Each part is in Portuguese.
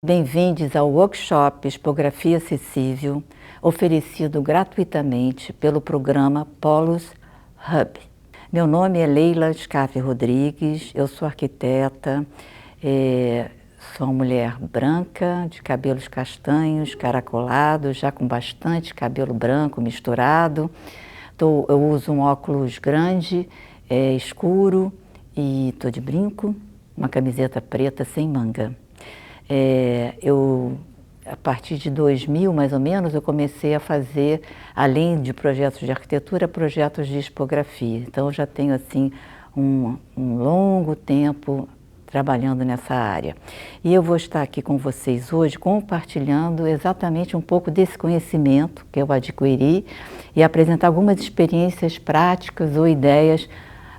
Bem-vindos ao workshop Expografia Acessível, oferecido gratuitamente pelo programa Polos Hub. Meu nome é Leila Scafe Rodrigues, eu sou arquiteta, sou uma mulher branca, de cabelos castanhos, caracolados, já com bastante cabelo branco misturado. Eu uso um óculos grande, escuro, e estou de brinco, uma camiseta preta sem manga. A partir de 2000, mais ou menos, eu comecei a fazer, além de projetos de arquitetura, projetos de expografia. Então, eu já tenho, assim, um longo tempo trabalhando nessa área. E eu vou estar aqui com vocês hoje compartilhando exatamente um pouco desse conhecimento que eu adquiri e apresentar algumas experiências práticas ou ideias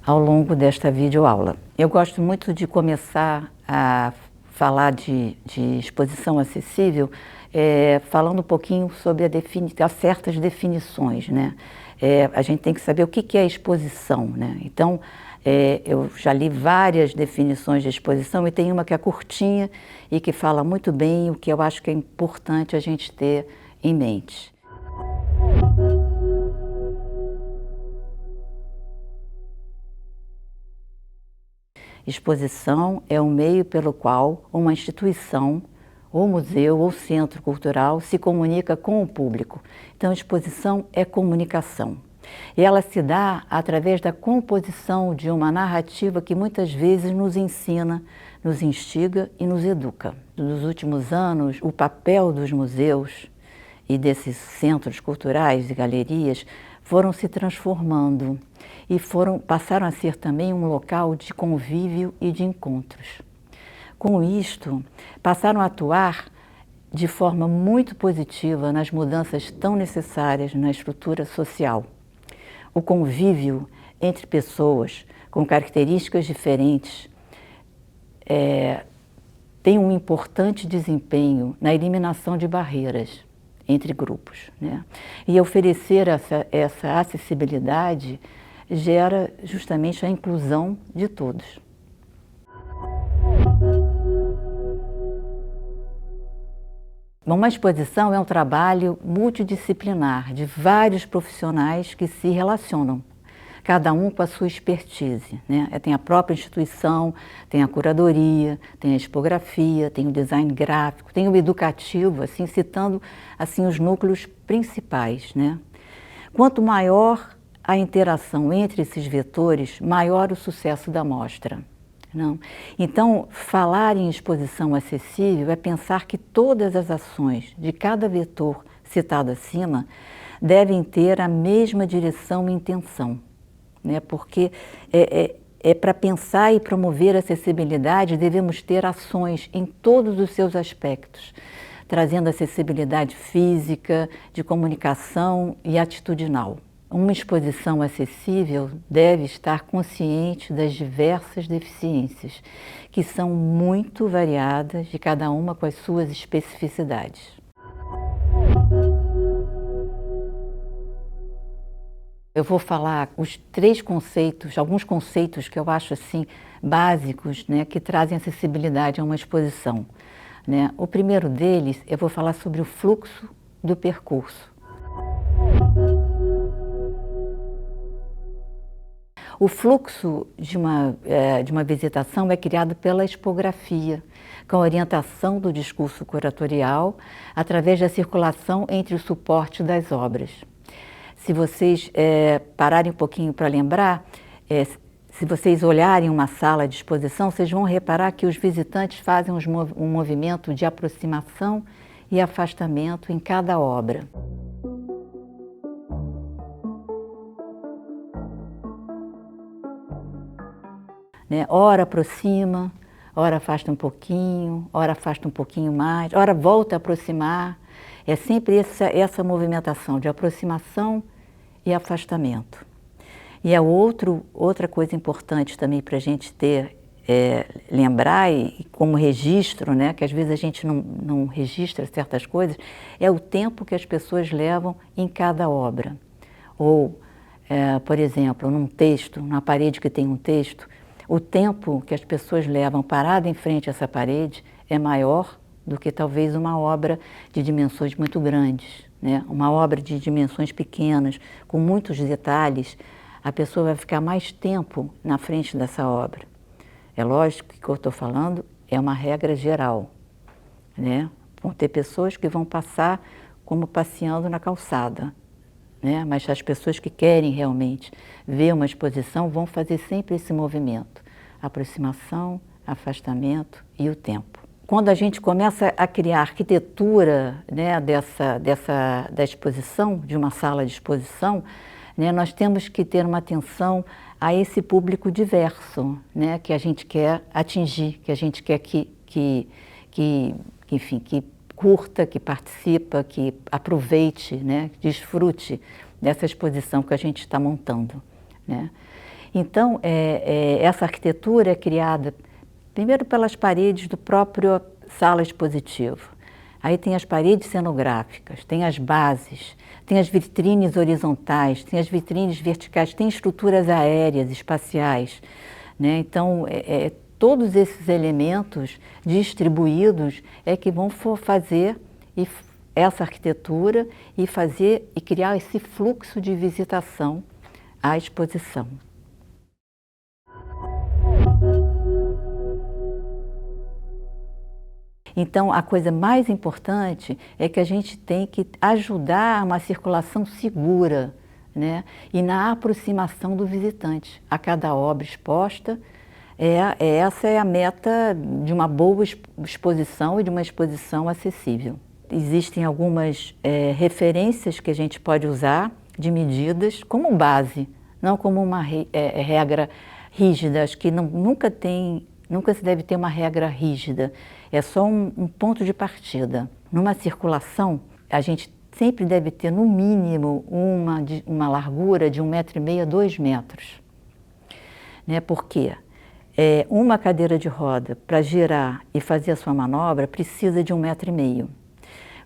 ao longo desta videoaula. Eu gosto muito de começar a falar de exposição acessível, falando um pouquinho sobre as certas definições, né? A gente tem que saber o que é exposição, né? Então, eu já li várias definições de exposição e tem uma que é curtinha e que fala muito bem o que eu acho que é importante a gente ter em mente. Exposição é um meio pelo qual uma instituição, ou museu, ou centro cultural se comunica com o público. Então, exposição é comunicação. E ela se dá através da composição de uma narrativa que muitas vezes nos ensina, nos instiga e nos educa. Nos últimos anos, o papel dos museus e desses centros culturais e galerias foram se transformando e passaram a ser também um local de convívio e de encontros. Com isto, passaram a atuar de forma muito positiva nas mudanças tão necessárias na estrutura social. O convívio entre pessoas com características diferentes tem um importante desempenho na eliminação de barreiras entre grupos, né? E oferecer essa acessibilidade gera justamente a inclusão de todos. Uma exposição é um trabalho multidisciplinar de vários profissionais que se relacionam, cada um com a sua expertise, né? Tem a própria instituição, tem a curadoria, tem a expografia, tem o design gráfico, tem o educativo, assim, citando assim, os núcleos principais, né? Quanto maior a interação entre esses vetores, maior o sucesso da mostra. Não? Então, falar em exposição acessível é pensar que todas as ações de cada vetor citado acima devem ter a mesma direção e intenção, né? Porque para pensar e promover a acessibilidade, devemos ter ações em todos os seus aspectos, trazendo acessibilidade física, de comunicação e atitudinal. Uma exposição acessível deve estar consciente das diversas deficiências, que são muito variadas, de cada uma com as suas especificidades. Eu vou falar os três conceitos, alguns conceitos que eu acho assim básicos, né, que trazem acessibilidade a uma exposição, né? O primeiro deles, eu vou falar sobre o fluxo do percurso. O fluxo de uma visitação é criado pela expografia, com a orientação do discurso curatorial, através da circulação entre o suporte das obras. Se vocês pararem um pouquinho para lembrar, se vocês olharem uma sala de exposição, vocês vão reparar que os visitantes fazem um movimento de aproximação e afastamento em cada obra. Né? Ora aproxima, ora afasta um pouquinho, ora afasta um pouquinho mais, ora volta a aproximar. É sempre essa movimentação de aproximação e afastamento. E outra coisa importante também para a gente ter, lembrar e como registro, né, que às vezes a gente não registra certas coisas, é o tempo que as pessoas levam em cada obra. Ou, por exemplo, num texto, na parede que tem um texto, o tempo que as pessoas levam parada em frente a essa parede é maior do que talvez uma obra de dimensões muito grandes, né? Uma obra de dimensões pequenas, com muitos detalhes, a pessoa vai ficar mais tempo na frente dessa obra. É lógico que o que eu estou falando é uma regra geral, né? Vão ter pessoas que vão passar como passeando na calçada, né? Mas as pessoas que querem realmente ver uma exposição vão fazer sempre esse movimento, aproximação, afastamento e o tempo. Quando a gente começa a criar a arquitetura, né, da exposição, de uma sala de exposição, né, nós temos que ter uma atenção a esse público diverso, né, que a gente quer atingir, que a gente quer enfim, que curta, que participa, que aproveite, né, desfrute dessa exposição que a gente está montando, né. Então, essa arquitetura é criada primeiro pelas paredes do próprio sala expositiva. Aí tem as paredes cenográficas, tem as bases, tem as vitrines horizontais, tem as vitrines verticais, tem estruturas aéreas, espaciais, né? Então, todos esses elementos distribuídos é que vão fazer essa arquitetura e criar esse fluxo de visitação à exposição. Então, a coisa mais importante é que a gente tem que ajudar uma circulação segura, né? E na aproximação do visitante a cada obra exposta. Essa é a meta de uma boa exposição e de uma exposição acessível. Existem algumas referências que a gente pode usar de medidas como base, não como uma regra rígida. Acho que nunca se deve ter uma regra rígida, é só um ponto de partida. Numa circulação, a gente sempre deve ter no mínimo uma largura de 1,5 m a 2 metros. Né? Por quê? Uma cadeira de roda, para girar e fazer a sua manobra, precisa de 1,5 m.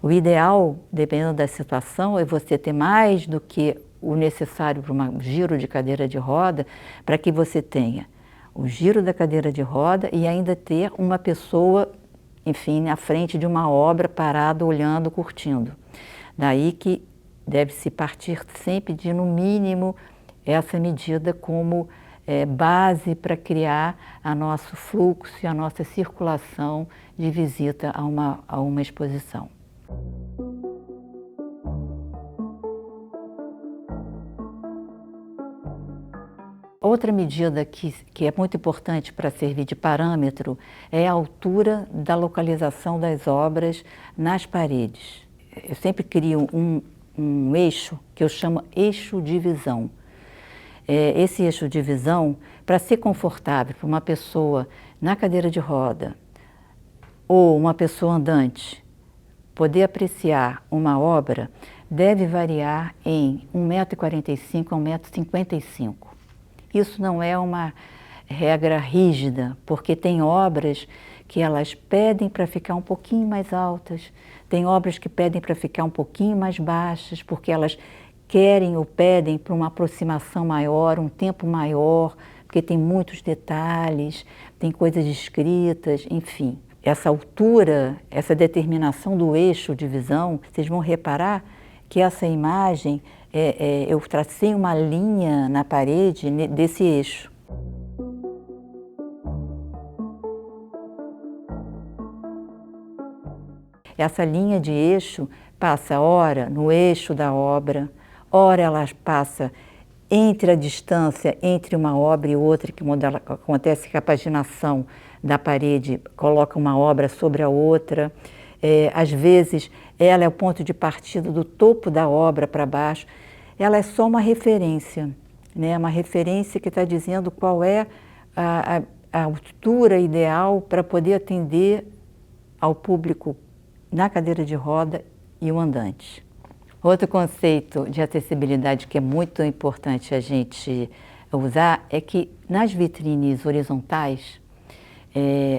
O ideal, dependendo da situação, é você ter mais do que o necessário para um giro de cadeira de roda, para que você tenha o giro da cadeira de roda e ainda ter uma pessoa, enfim, na frente de uma obra, parada, olhando, curtindo. Daí que deve-se partir sempre de, no mínimo, essa medida como base para criar o nosso fluxo e a nossa circulação de visita a uma exposição. Outra medida que é muito importante para servir de parâmetro é a altura da localização das obras nas paredes. Eu sempre crio um eixo que eu chamo eixo de visão. Esse eixo de visão, para ser confortável para uma pessoa na cadeira de roda ou uma pessoa andante poder apreciar uma obra, deve variar em 1,45 m a 1,55 m. Isso não é uma regra rígida, porque tem obras que elas pedem para ficar um pouquinho mais altas, tem obras que pedem para ficar um pouquinho mais baixas, porque elas querem ou pedem para uma aproximação maior, um tempo maior, porque tem muitos detalhes, tem coisas escritas, enfim. Essa altura, essa determinação do eixo de visão, vocês vão reparar que essa imagem, eu tracei uma linha na parede desse eixo. Essa linha de eixo passa, ora, no eixo da obra, ora ela passa entre a distância entre uma obra e outra, que acontece que a paginação da parede coloca uma obra sobre a outra. Às vezes, ela é o ponto de partida do topo da obra para baixo. Ela é só uma referência, né? Uma referência que está dizendo qual é a altura ideal para poder atender ao público na cadeira de roda e o andante. Outro conceito de acessibilidade que é muito importante a gente usar é que nas vitrines horizontais,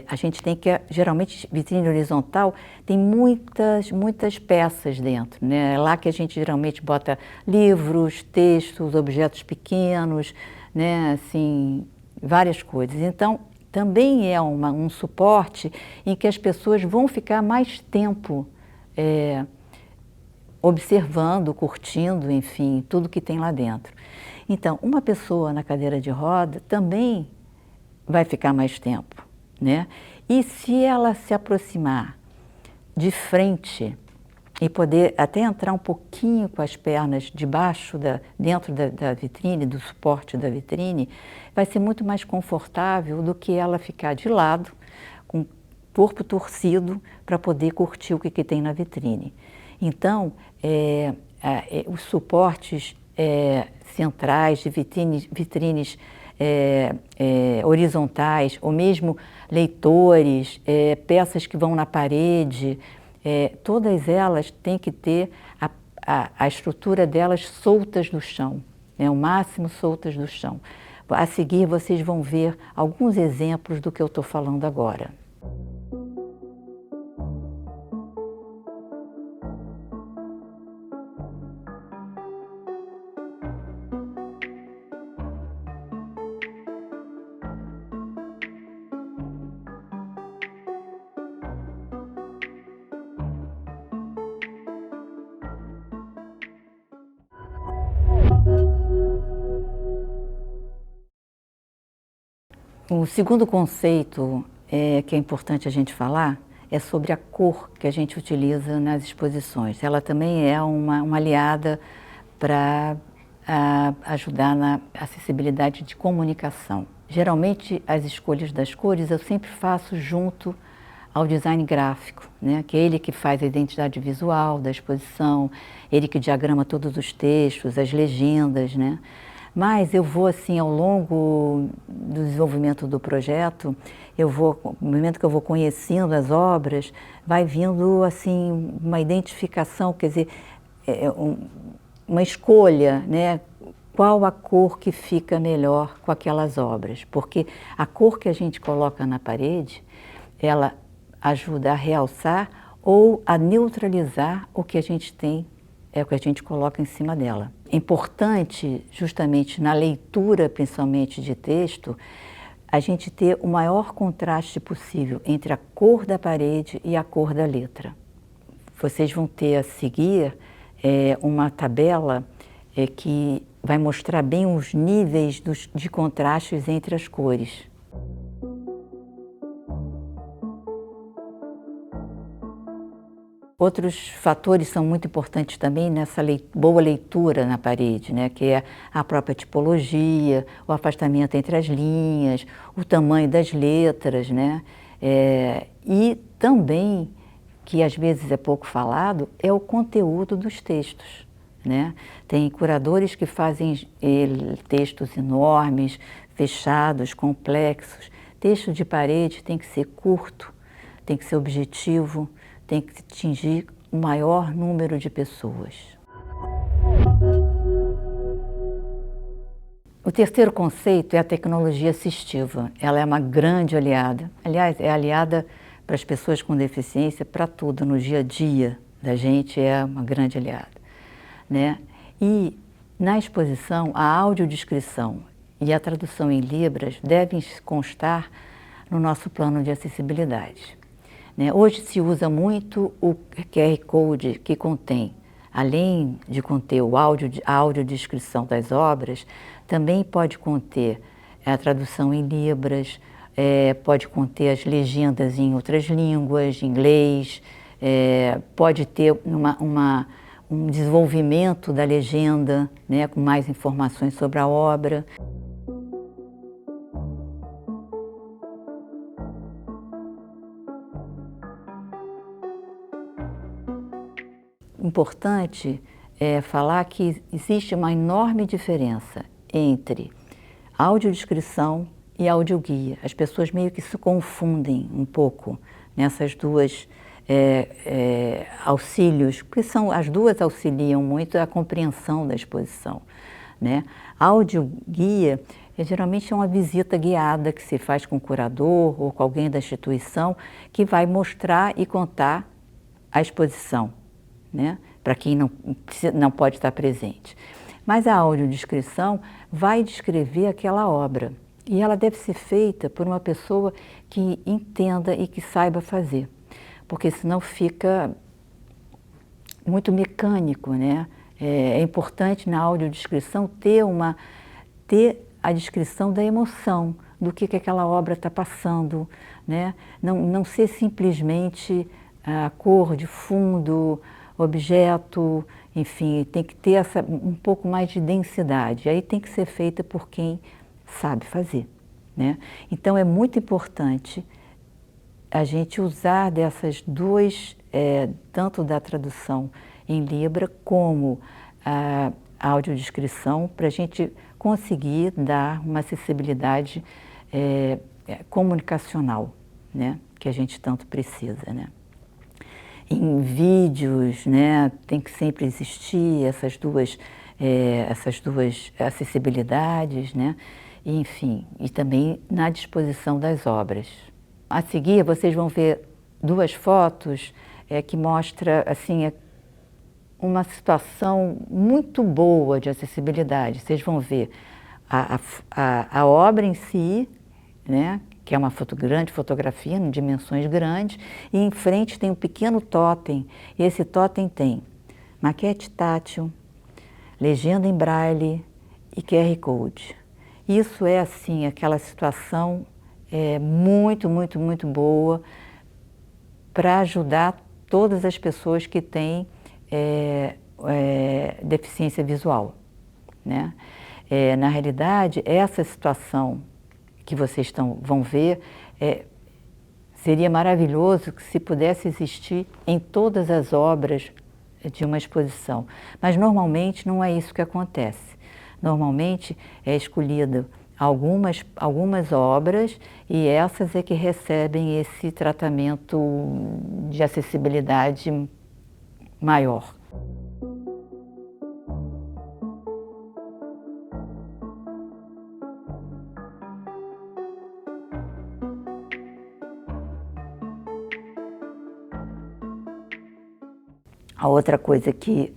a gente tem que, geralmente, vitrine horizontal tem muitas peças dentro, né? É lá que a gente geralmente bota livros, textos, objetos pequenos, né? Assim, várias coisas. Então, também é um suporte em que as pessoas vão ficar mais tempo observando, curtindo, enfim, tudo que tem lá dentro. Então, uma pessoa na cadeira de roda também vai ficar mais tempo, né? E se ela se aproximar de frente e poder até entrar um pouquinho com as pernas dentro da vitrine, do suporte da vitrine, vai ser muito mais confortável do que ela ficar de lado, com o corpo torcido, para poder curtir o que tem na vitrine. Então, os suportes centrais de vitrines horizontais, ou mesmo leitores, peças que vão na parede, todas elas têm que ter a estrutura delas soltas do chão, né, o máximo soltas do chão. A seguir vocês vão ver alguns exemplos do que eu estou falando agora. O segundo conceito que é importante a gente falar é sobre a cor que a gente utiliza nas exposições. Ela também é uma aliada para ajudar na acessibilidade de comunicação. Geralmente, as escolhas das cores eu sempre faço junto ao design gráfico, né? Que é ele que faz a identidade visual da exposição, ele que diagrama todos os textos, as legendas, né? Mas eu vou, assim, ao longo do desenvolvimento do projeto, no momento que eu vou conhecendo as obras, vai vindo, assim, uma identificação, quer dizer, uma escolha, né? Qual a cor que fica melhor com aquelas obras. Porque a cor que a gente coloca na parede, ela ajuda a realçar ou a neutralizar o que a gente tem, o que a gente coloca em cima dela. É importante, justamente na leitura, principalmente de texto, a gente ter o maior contraste possível entre a cor da parede e a cor da letra. Vocês vão ter a seguir uma tabela que vai mostrar bem os níveis de contrastes entre as cores. Outros fatores são muito importantes também nessa boa leitura na parede, né? Que é a própria tipologia, o afastamento entre as linhas, o tamanho das letras, né? E também, que às vezes é pouco falado, é o conteúdo dos textos, né? Tem curadores que fazem textos enormes, fechados, complexos. Texto de parede tem que ser curto, tem que ser objetivo, tem que atingir o maior número de pessoas. O terceiro conceito é a tecnologia assistiva. Ela é uma grande aliada. Aliás, é aliada para as pessoas com deficiência, para tudo, no dia a dia da gente é uma grande aliada, né? E na exposição, a audiodescrição e a tradução em Libras devem constar no nosso plano de acessibilidade. Hoje se usa muito o QR Code que contém, além de conter a audiodescrição das obras, também pode conter a tradução em Libras, pode conter as legendas em outras línguas, inglês, pode ter um desenvolvimento da legenda, né, com mais informações sobre a obra. Importante falar que existe uma enorme diferença entre audiodescrição e audioguia. As pessoas meio que se confundem um pouco nessas duas auxílios, porque as duas auxiliam muito a compreensão da exposição, né? A audioguia geralmente é uma visita guiada que se faz com o curador ou com alguém da instituição que vai mostrar e contar a exposição, né? Para quem não pode estar presente. Mas a audiodescrição vai descrever aquela obra. E ela deve ser feita por uma pessoa que entenda e que saiba fazer, porque senão fica muito mecânico, né? É importante na audiodescrição ter a descrição da emoção, do que aquela obra está passando, né? Não ser simplesmente a cor de fundo, objeto, enfim, tem que ter um pouco mais de densidade. Aí tem que ser feita por quem sabe fazer, né? Então é muito importante a gente usar dessas duas, tanto da tradução em Libra como a audiodescrição, para a gente conseguir dar uma acessibilidade comunicacional, né? Que a gente tanto precisa, né? Em vídeos, né, tem que sempre existir essas duas acessibilidades, né? E, enfim, e também na disposição das obras. A seguir, vocês vão ver duas fotos que mostram, assim, uma situação muito boa de acessibilidade. Vocês vão ver a obra em si, né, que é uma grande fotografia, em dimensões grandes, e em frente tem um pequeno tótem, e esse tótem tem maquete tátil, legenda em braille e QR Code. Isso é, assim, aquela situação muito, muito, muito boa para ajudar todas as pessoas que têm deficiência visual, né? Na realidade, essa situação que vocês vão ver, seria maravilhoso que se pudesse existir em todas as obras de uma exposição. Mas normalmente não é isso que acontece. Normalmente é escolhido algumas obras e essas é que recebem esse tratamento de acessibilidade maior. A outra coisa que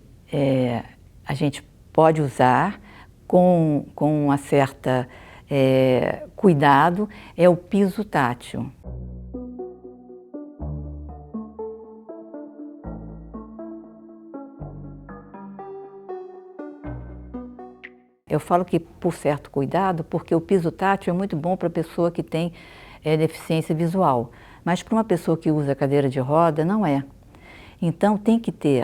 a gente pode usar com uma certa cuidado é o piso tátil. Eu falo que por certo cuidado, porque o piso tátil é muito bom para a pessoa que tem deficiência visual, mas para uma pessoa que usa cadeira de roda, não é. Então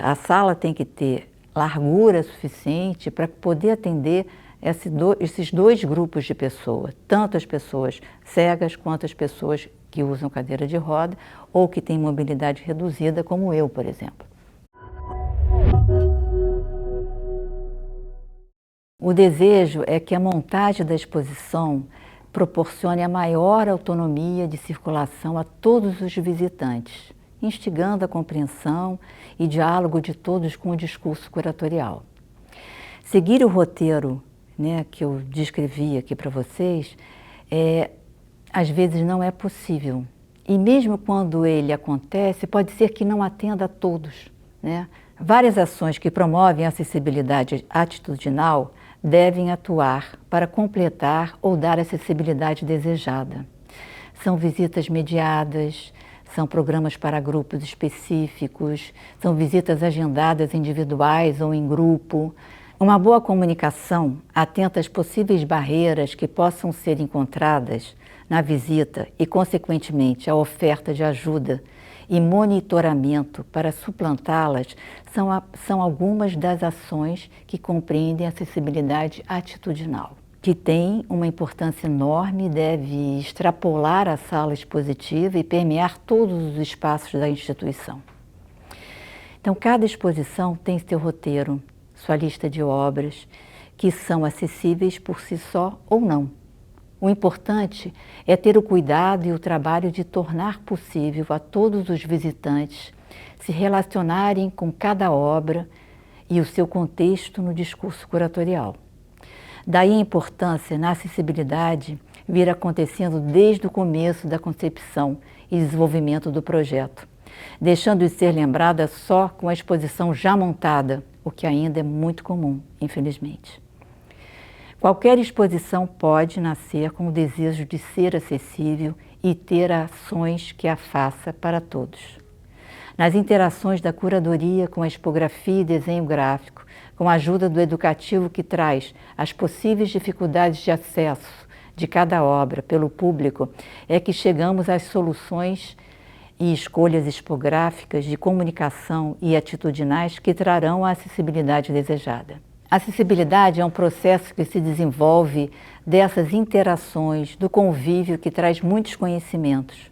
a sala tem que ter largura suficiente para poder atender esses dois grupos de pessoas, tanto as pessoas cegas quanto as pessoas que usam cadeira de roda ou que têm mobilidade reduzida, como eu, por exemplo. O desejo é que a montagem da exposição proporcione a maior autonomia de circulação a todos os visitantes, instigando a compreensão e diálogo de todos com o discurso curatorial. Seguir o roteiro, né, que eu descrevi aqui para vocês, às vezes não é possível. E mesmo quando ele acontece, pode ser que não atenda a todos, né? Várias ações que promovem a acessibilidade atitudinal devem atuar para completar ou dar a acessibilidade desejada. São visitas mediadas, são programas para grupos específicos, são visitas agendadas individuais ou em grupo. Uma boa comunicação atenta às possíveis barreiras que possam ser encontradas na visita e, consequentemente, a oferta de ajuda e monitoramento para suplantá-las são algumas das ações que compreendem a acessibilidade atitudinal, que tem uma importância enorme e deve extrapolar a sala expositiva e permear todos os espaços da instituição. Então, cada exposição tem seu roteiro, sua lista de obras, que são acessíveis por si só ou não. O importante é ter o cuidado e o trabalho de tornar possível a todos os visitantes se relacionarem com cada obra e o seu contexto no discurso curatorial. Daí a importância na acessibilidade vir acontecendo desde o começo da concepção e desenvolvimento do projeto, deixando de ser lembrada só com a exposição já montada, o que ainda é muito comum, infelizmente. Qualquer exposição pode nascer com o desejo de ser acessível e ter ações que a faça para todos. Nas interações da curadoria com a expografia e desenho gráfico, com a ajuda do educativo que traz as possíveis dificuldades de acesso de cada obra pelo público, é que chegamos às soluções e escolhas expográficas de comunicação e atitudinais que trarão a acessibilidade desejada. A acessibilidade é um processo que se desenvolve dessas interações, do convívio que traz muitos conhecimentos.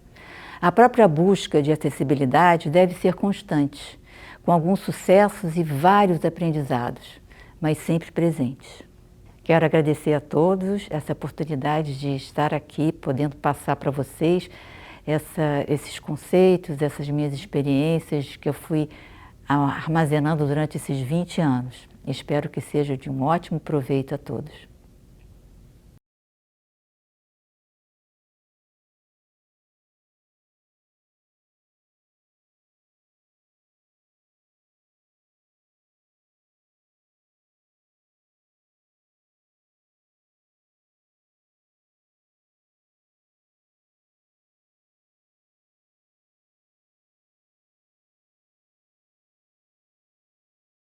A própria busca de acessibilidade deve ser constante, com alguns sucessos e vários aprendizados, mas sempre presentes. Quero agradecer a todos essa oportunidade de estar aqui, podendo passar para vocês esses conceitos, essas minhas experiências que eu fui armazenando durante esses 20 anos. Espero que seja de um ótimo proveito a todos.